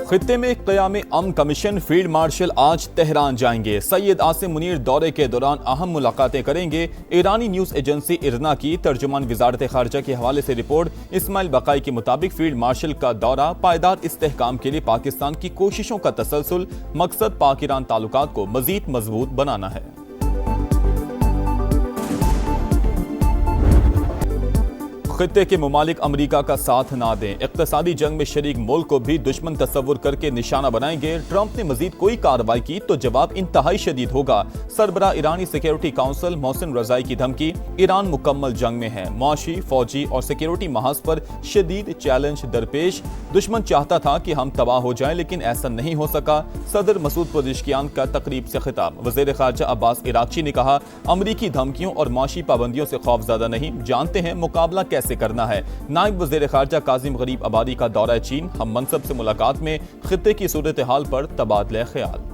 खित्ते में क़याम अमन commission field marshal आज तेहरान जाएंगे। सैयद आसिम मुनीर दौरे के दौरान अहम मुलाकातें करेंगे। ईरानी न्यूज एजेंसी इरना की तर्जुमान वजारत खारजा के हवाले से रिपोर्ट इस्माइल बकाई के मुताबिक फील्ड मार्शल का दौरा पायदार इस्तेहकाम के लिए पाकिस्तान की कोशिशों का तसलसल, मकसद पाक ईरान ताल्लुकात को मजीद मजबूत बनाना है। खित्ते के मुमालिक अमरीका का साथ ना दें, इक्तसादी जंग में शरीक मुल्क को भी दुश्मन तस्वुर करके निशाना बनाएंगे। ट्रंप ने मजीद कोई कार्रवाई की तो जवाब इंतहाई शदीद होगा। सरबराह ईरानी सिक्योरिटी काउंसिल मोहसिन रजाई की धमकी, ईरान मुकम्मल जंग में है। मुआशी, फौजी और सिक्योरिटी महाज पर शदीद चैलेंज दरपेश। दुश्मन चाहता था कि हम तबाह हो जाएं, लेकिन ऐसा नहीं हो सका। सदर मसूद पेज़ेशकियान का तकरीब से खिताब। वज़ीर ख़ारजा अब्बास इराक़ची ने कहा, अमरीकी धमकियों और माशी पाबंदियों से खौफज़दा नहीं, जानते हैं मुकाबला कैसे करना है। नायब वज़ीर ख़ारजा काज़िम गरीब आबादी का दौरा चीन, हम मनसब से मुलाकात में खित्ते की सूरत हाल पर तबादला ख्याल।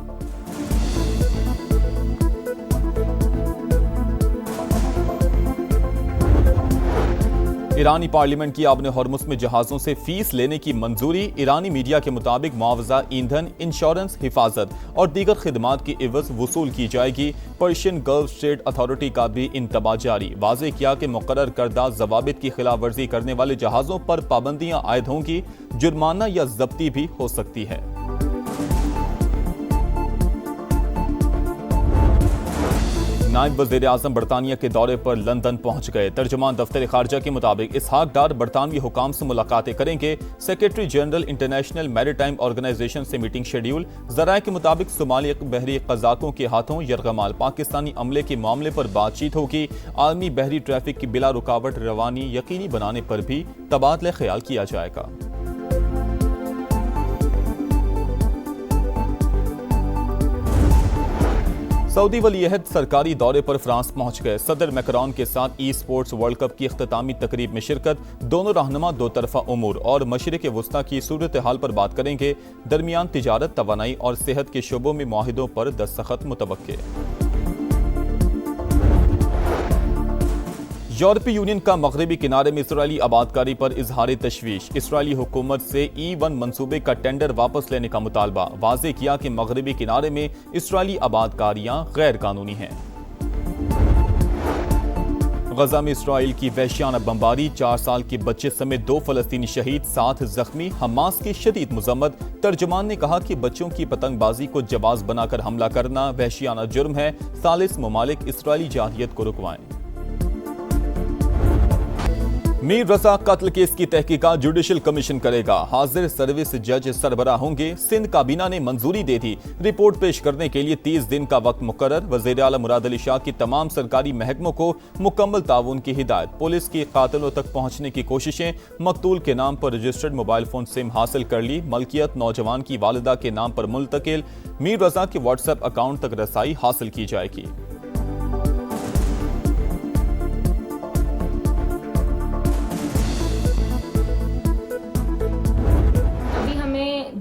ईरानी पार्लियामेंट की आबने हॉर्मुज़ में जहाज़ों से फीस लेने की मंजूरी। ईरानी मीडिया के मुताबिक मुआवजा, ईंधन, इंश्योरेंस, हिफाजत और दीगर खिदमात की इवज़ वसूल की जाएगी। पर्शियन गल्फ स्टेट अथॉरिटी का भी इंतबा जारी। वाज़ेह किया कि मुकर्रर करदा ज़वाबित की खिलाफ वर्जी करने वाले जहाज़ों पर पाबंदियां आयद होंगी, जुर्माना या जब्ती भी हो सकती है। नायब वज़ीर आज़म बरतानिया के दौरे पर लंदन पहुंच गए। तर्जुमान दफ्तर खारजा के मुताबिक इसहाक डार बरतानवी हुकाम से मुलाकातें करेंगे। Secretary general International Maritime Organization से मीटिंग शेड्यूल। ज़राए के मुताबिक सोमाली बहरी कज़ाकों के हाथों यरगमाल पाकिस्तानी अमले के मामले पर बातचीत होगी। आलमी बहरी ट्रैफिक की बिला रुकावट रवानी यकीनी बनाने पर भी तबादला ख्याल किया जाएगा। सऊदी वली अहद सरकारी दौरे पर फ्रांस पहुंच गए। सदर मैक्रोन के साथ ई स्पोर्ट्स वर्ल्ड कप की इख्तितामी तकरीब में शिरकत। दोनों रहनुमा दो तरफा उमूर और मशरिक़ वस्ता की सूरत हाल पर बात करेंगे। दरमियान तिजारत, तवानाई और सेहत के शोबों में मुआहिदों पर दस्तखत मुतवक्के। यूरोपीय यूनियन का मगरबी किनारे में इसराइली आबादकारी पर इजहार तशवीश। इसराइली हुकूमत से E1 मंसूबे का टेंडर वापस लेने का मुतालबा। वाज़ेह किया कि मगरबी किनारे में इसराइली आबादकारियां गैर कानूनी हैं। गजा में इसराइल की वहशियाना बमबारी, 4 साल के बच्चे समेत 2 फलस्तीनी शहीद, 7 जख्मी। हमास की शदीद मजम्मत। तर्जुमान ने कहा कि बच्चों की पतंगबाजी को जवाज बनाकर हमला करना वहशियाना जुर्म है। सालिस ममालिक इसराइली जारहियत को रुकवाएं। मीर रजा कत्ल केस की तहकीकात जुडिशल कमीशन करेगा। हाजिर सर्विस जज सरबराह होंगे। सिंध काबीना ने मंजूरी दे दी। रिपोर्ट पेश करने के लिए 30 दिन का वक्त मुकर्रर। वज़ीर आला मुराद अली शाह की तमाम सरकारी महकमों को मुकम्मल ताउन की हिदायत। पुलिस की कातिलों तक पहुंचने की कोशिशें। मकतूल के नाम पर रजिस्टर्ड मोबाइल फोन सिम हासिल कर ली। मलकियत नौजवान की वालिदा के नाम पर मुंतकिल। मीर रजा के व्हाट्सएप अकाउंट तक रसाई हासिल की जाएगी।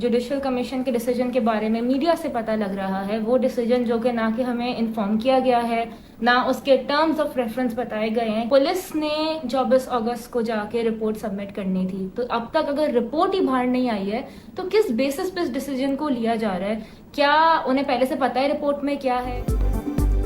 जुडिशल कमीशन के डिसीजन के बारे में मीडिया से पता लग रहा है, वो डिसीजन जो कि ना कि हमें इन्फॉर्म किया गया है, ना उसके टर्म्स ऑफ रेफरेंस बताए गए हैं। पुलिस ने 24 अगस्त को जाके रिपोर्ट सबमिट करनी थी, तो अब तक अगर रिपोर्ट ही बाहर नहीं आई है तो किस बेसिस पे इस डिसीजन को लिया जा रहा है? क्या उन्हें पहले से पता है रिपोर्ट में क्या है?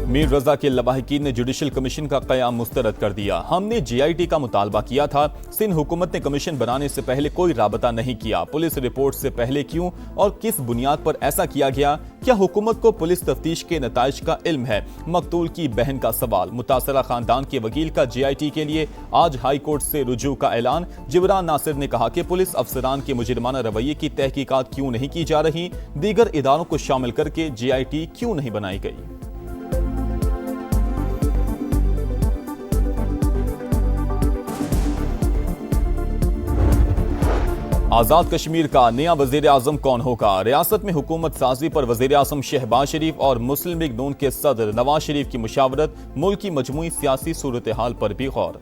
मीर रजा के लवाहिकीन ने जुडिशल कमीशन का क़याम मुस्तरद कर दिया। हमने GIT का मुतालबा किया था। सिंध हुकूमत ने कमीशन बनाने से पहले कोई राबता नहीं किया। पुलिस रिपोर्ट से पहले क्यों और किस बुनियाद पर ऐसा किया गया? क्या हुकूमत को पुलिस तफ्तीश के नताइज का इल्म है? मकतूल की बहन का सवाल। मुतासरा खानदान के वकील का GIT के लिए आज हाई कोर्ट से रुजू का ऐलान। जिब्रान नासिर ने कहा कि पुलिस अफसरान के मुजरिमाना रवैये की तहकीकात क्यों नहीं की जा रही? दीगर इदारों को शामिल करके GIT क्यों नहीं बनाई गई? आजाद कश्मीर का नया वजीर आजम कौन होगा? रियासत में हुकूमत साजी पर वजीर आजम शहबाज शरीफ और मुस्लिम लीग नून के सदर नवाज शरीफ की मुशावरत। मुल्क की मजमूई सियासी सूरत हाल पर भी गौर।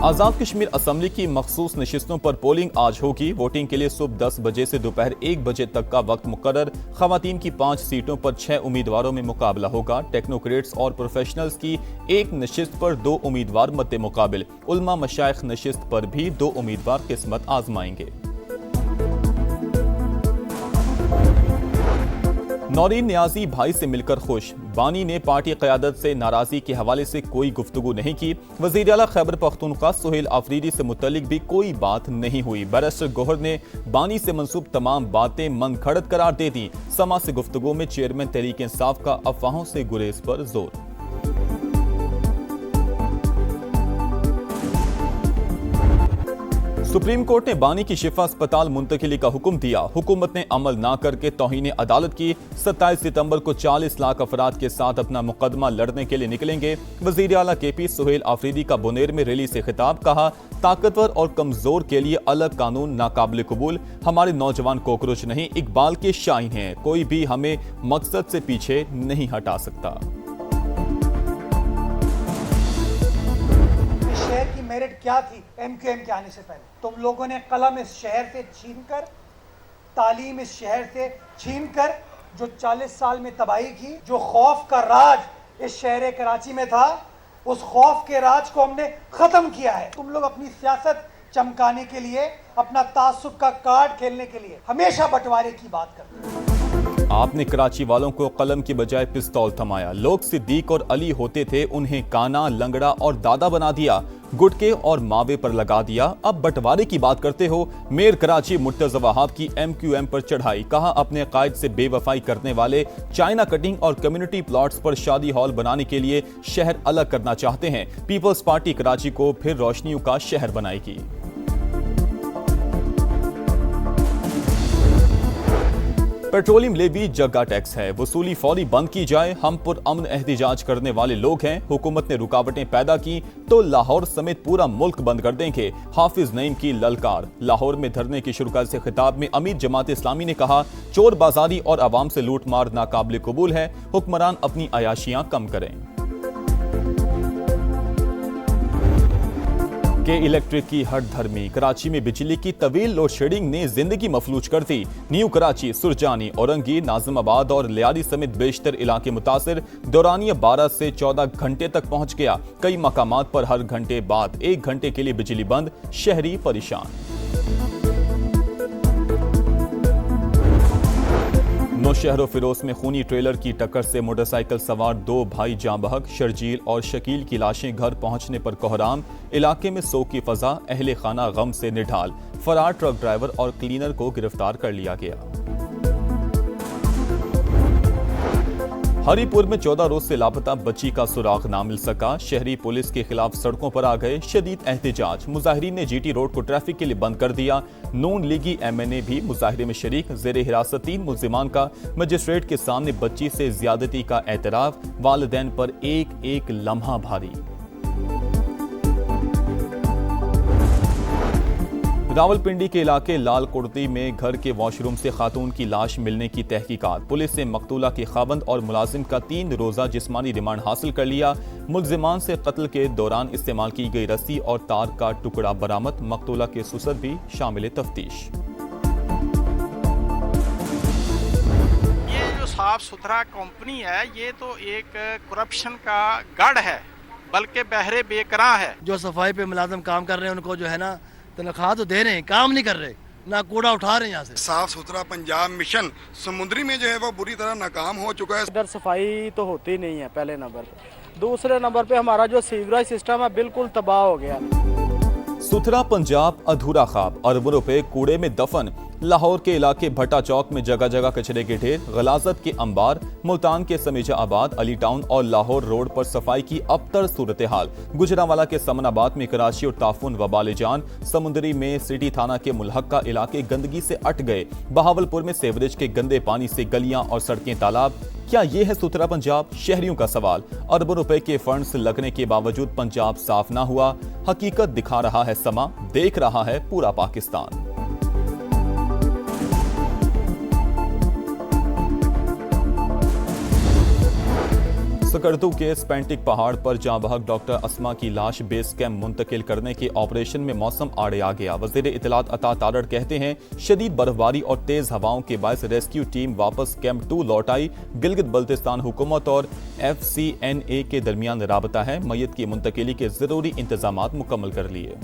आजाद कश्मीर असम्बली की मखसूस नशिस्तों पर पोलिंग आज होगी। वोटिंग के लिए सुबह 10 बजे से दोपहर 1 बजे तक का वक्त मुकर्रर। खवातीन की 5 सीटों पर 6 उम्मीदवारों में मुकाबला होगा। टेक्नोक्रेट्स और प्रोफेशनल्स की एक नशिस्त पर 2 उम्मीदवार मद्दे मुकाबिल। उलमा मशाइख नशिस्त पर भी 2 उम्मीदवार किस्मत आजमाएंगे। नौरीन नियाजी भाई से मिलकर खुश। बानी ने पार्टी क़यादत से नाराजगी के हवाले से कोई गुफ्तगू नहीं की। वज़ीर आला खैबर पख्तूनख्वा सुहेल आफरीदी से मुतल्लिक भी कोई बात नहीं हुई। बैरिस्टर गोहर ने बानी से मंसूब तमाम बातें मनगढ़ंत करार दे दी। समा से गुफ्तगू में चेयरमैन तहरीक इंसाफ का अफवाहों से गुरेज पर जोर। सुप्रीम कोर्ट ने बानी की शिफा अस्पताल मुंतकिली का हुक्म दिया। हुकूमत ने अमल ना करके तौहीन अदालत की। 27 सितंबर को 40 लाख अफराद के साथ अपना मुकदमा लड़ने के लिए निकलेंगे। वज़ीर आला KP सुहेल आफरीदी का बुनेर में रैली से खिताब। कहा, ताकतवर और कमजोर के लिए अलग कानून नाकाबिल कबूल। हमारे नौजवान कॉकरोच नहीं, इकबाल के शाहीन हैं। कोई भी हमें मकसद से पीछे नहीं हटा सकता। शहर की मेरिट क्या थी MQM के आने से पहले? तुम लोगों ने कलम इस शहर से छीनकर, तालीम इस शहर से छीनकर जो 40 साल में तबाही की, जो खौफ का राज इस शहर कराची में था, उस खौफ के राज को हमने खत्म किया है। तुम लोग अपनी सियासत चमकाने के लिए, अपना तासुब का कार्ड खेलने के लिए हमेशा बंटवारे की बात करते हैं। आपने कराची वालों को कलम की बजाय पिस्तौल थमाया। लोग सिद्दीक और अली होते थे, उन्हें काना, लंगड़ा और दादा बना दिया। गुटके और मावे पर लगा दिया। अब बंटवारे की बात करते हो। मेयर कराची मुर्तज़ा वहाब की MQM पर चढ़ाई। कहा, अपने कायद से बेवफाई करने वाले चाइना कटिंग और कम्युनिटी प्लॉट्स पर शादी हॉल बनाने के लिए शहर अलग करना चाहते हैं। पीपल्स पार्टी कराची को फिर रोशनियों का शहर बनाएगी। पेट्रोलियम लेवी जग्गा टैक्स है, वसूली फौरी बंद की जाए। हम पुरअमन एहतिजाज करने वाले लोग हैं। हुकूमत ने रुकावटें पैदा की तो लाहौर समेत पूरा मुल्क बंद कर देंगे। हाफिज नईम की ललकार। लाहौर में धरने की शुरुआत से खिताब में अमीर जमात इस्लामी ने कहा, चोर बाजारी और अवाम से लूट मार नाकाबिल कबूल है। हुक्मरान अपनी अयाशियां कम करें। के इलेक्ट्रिक की हट धर्मी। कराची में बिजली की तवील लोड शेडिंग ने जिंदगी मफलूज कर दी। न्यू कराची, सुरजानी, औरंगी, नाजिमाबाद और लियारी समेत बेशतर इलाके मुतासिर। दौरानिया 12 से 14 घंटे तक पहुंच गया। कई मकामात पर हर घंटे बाद 1 घंटे के लिए बिजली बंद। शहरी परेशान। नौशहर फिरोज में खूनी ट्रेलर की टक्कर से मोटरसाइकिल सवार 2 भाई जाँ बहक। शर्जील और शकील की लाशें घर पहुंचने पर कोहराम। इलाके में सोग की फजा। अहले खाना गम से निढाल। फरार ट्रक ड्राइवर और क्लीनर को गिरफ्तार कर लिया गया। हरीपुर में 14 रोज से लापता बच्ची का सुराग ना मिल सका। शहरी पुलिस के खिलाफ सड़कों पर आ गए। शदीद एहतजाज। मुजाहिरीन ने GT रोड को ट्रैफिक के लिए बंद कर दिया। नून लीगी MNA भी मुजाहिरे में शरीक। जेर हिरासत 3 मुल्जिमान का मजिस्ट्रेट के सामने बच्ची से ज्यादती का एतराफ। वालिदैन पर एक एक लम्हा भारी। रावलपिंडी के इलाके लाल कुर्ती में घर के वॉशरूम से खातून की लाश मिलने की तहकीकात। पुलिस ने मकतूला के खावंद और मुलाजिम का 3 रोजा जिस्मानी रिमांड हासिल कर लिया। मुल्जिमान से कत्ल के दौरान इस्तेमाल की गई रस्सी और तार का टुकड़ा बरामद। मकतूला के सुसर भी शामिल तफ्तीश। ये जो साफ सुथरा कंपनी है, ये तो एक करप्शन का गढ़ है, बल्कि बहरे बेकरां है। जो सफाई पे मुलाजिम काम कर रहे हैं उनको जो है ना तनख्वाह तो दे रहे हैं, काम नहीं कर रहे, ना कूड़ा उठा रहे हैं। यहाँ से साफ सुथरा पंजाब मिशन समुद्री में जो है वो बुरी तरह नाकाम हो चुका है। इधर सफाई तो होती नहीं है पहले नंबर पे। दूसरे नंबर पे हमारा जो सीवरेज सिस्टम है बिल्कुल तबाह हो गया। सुथरा पंजाब अधूरा ख्वाब। अरबों रुपए कूड़े में दफन। लाहौर के इलाके भट्टा चौक में जगह जगह कचरे के ढेर। गलाजत के अंबार। मुल्तान के समीजा आबाद, अली टाउन और लाहौर रोड पर सफाई की अबतर सूरत हाल। गुजरांवाला के समनाबाद में कराची और ताफुन वबाल जान। समुंदरी में सिटी थाना के मुलहक्का इलाके गंदगी से अट गए। बहावलपुर में सेवरेज के गंदे पानी से गलियां और सड़कें तालाब। क्या ये है सुथरा पंजाब? शहरियों का सवाल। अरबों रुपए के फंड्स लगने के बावजूद पंजाब साफ ना हुआ। हकीकत दिखा रहा है समा, देख रहा है पूरा पाकिस्तान। सकर्दू के स्पेंटिक पहाड़ पर जाँ बहक डॉक्टर अस्मा की लाश बेस कैंप मुंतकिल करने के ऑपरेशन में मौसम आड़े आ गया। वजीर इतलात अता तारड़ कहते हैं शदीद बर्फबारी और तेज हवाओं के बायस रेस्क्यू टीम वापस कैंप 2 लौट आई। गिलगित बल्तिस्तान हुकूमत और FCNA के दरमियान राबता है। मय्यत की मुंतकिली के जरूरी इंतजामात मुकम्मल कर लिए।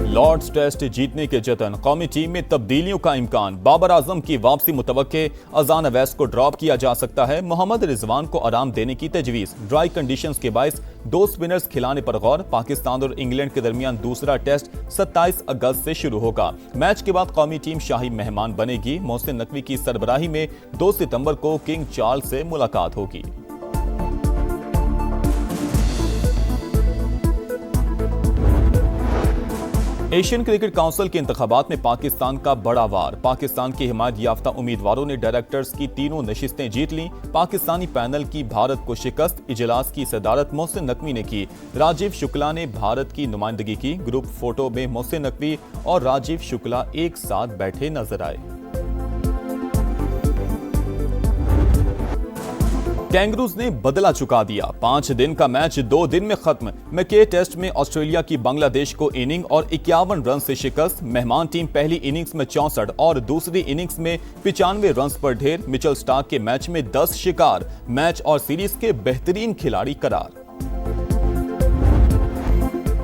लॉर्ड्स टेस्ट जीतने के जतन, कौमी टीम में तब्दीलियों का इम्कान, बाबर आजम की वापसी मुतवक्के, अजान अवैस को ड्रॉप किया जा सकता है, मोहम्मद रिजवान को आराम देने की तजवीज, ड्राई कंडीशंस के बायस 2 स्पिनर्स खिलाने पर गौर। पाकिस्तान और इंग्लैंड के दरमियान दूसरा टेस्ट 27 अगस्त से शुरू होगा। मैच के बाद कौमी टीम शाही मेहमान बनेगी। मोहसिन नकवी की सरबराही में 2 सितंबर को किंग चार्ल्स से मुलाकात होगी। एशियन क्रिकेट काउंसिल के इंतखाबात में पाकिस्तान का बड़ा वार। पाकिस्तान के हिमायत याफ्ता उम्मीदवारों ने डायरेक्टर्स की 3 नशिस्तें जीत लीं। पाकिस्तानी पैनल की भारत को शिकस्त। इजलास की सदारत मोहसिन नकवी ने की। राजीव शुक्ला ने भारत की नुमाइंदगी की। ग्रुप फोटो में मोहसिन नकवी और राजीव शुक्ला एक साथ बैठे नजर आए। कैंगरूज ने बदला चुका दिया। 5 दिन का मैच 2 दिन में खत्म। मैके टेस्ट में ऑस्ट्रेलिया की बांग्लादेश को इनिंग और 51 रन से शिकस्त। मेहमान टीम पहली इनिंग्स में 64 और दूसरी इनिंग्स में 95 रन पर ढेर। मिचेल स्टार्क के मैच में 10 शिकार। मैच और सीरीज के बेहतरीन खिलाड़ी करार।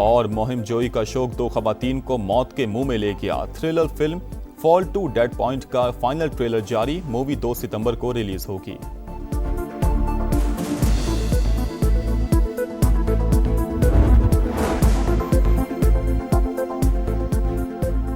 और मुहिम जोई का शौक 2 खवातीन को मौत के मुंह में ले गया। Thriller film Fall to Dead Point का फाइनल ट्रेलर जारी। मूवी 2 सितंबर को रिलीज होगी।